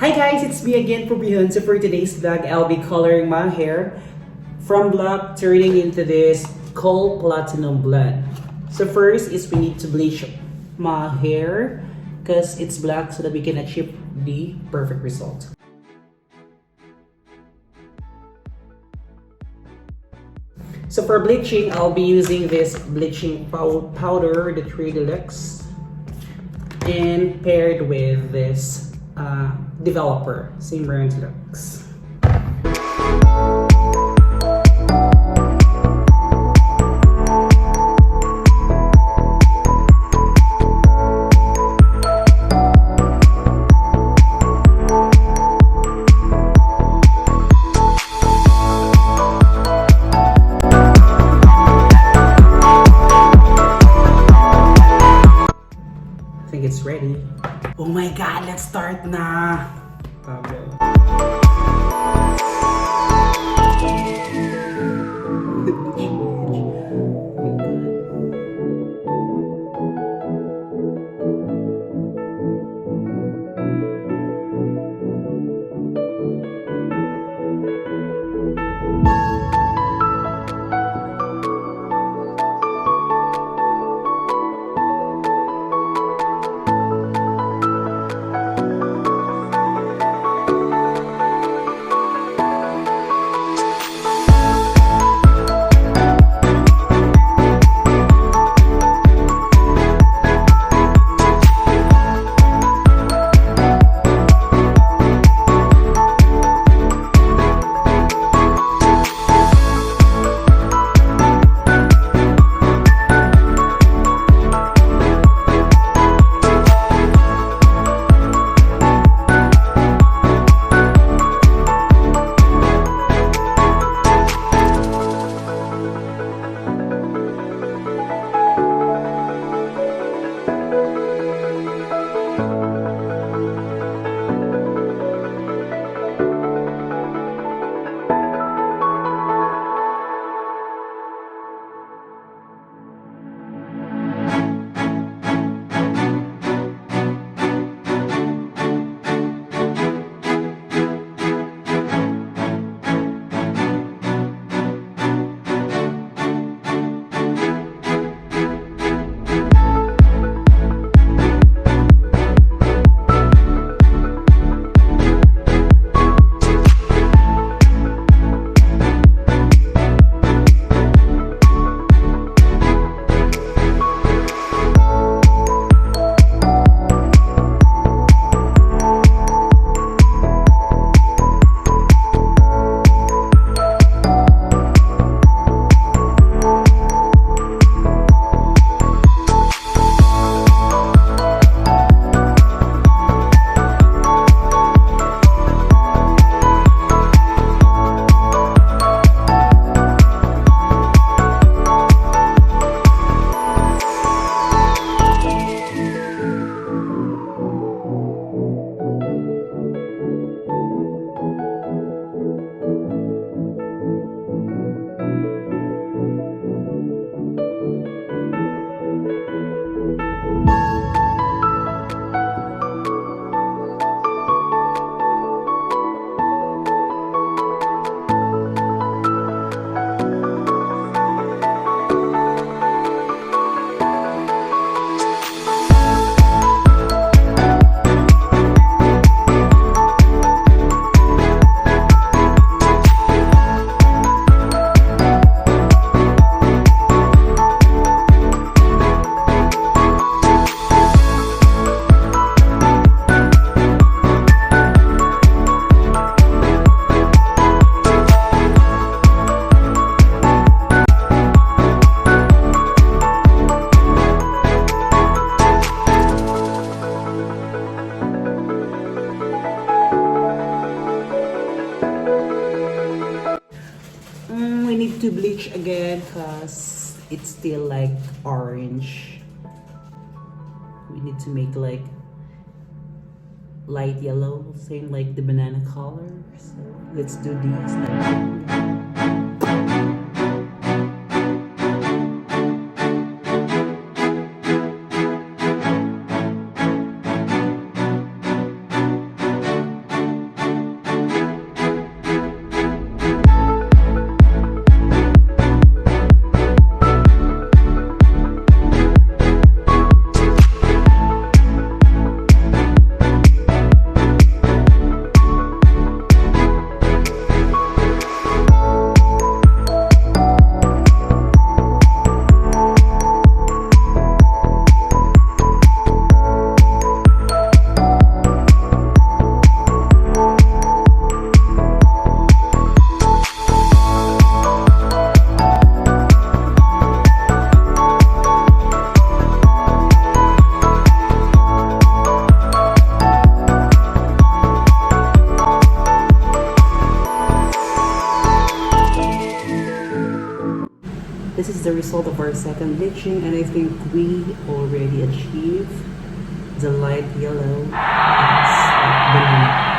Hi guys, it's me again, Pubihan. So for today's vlog, I'll be coloring my hair from black turning into this cold platinum blonde. So first is we need to bleach my hair because it's black so that we can achieve the perfect result. So for bleaching, I'll be using this bleaching powder, the 3 Deluxe, and paired with this developer, same brand Deluxe. I think it's ready. Oh my god, let's start na! We need to bleach again because it's still like orange. We need to make like light yellow, same like the banana color. So let's do these now. this is the result of our second bleaching, and I think we already achieved the light yellow. It's like banana.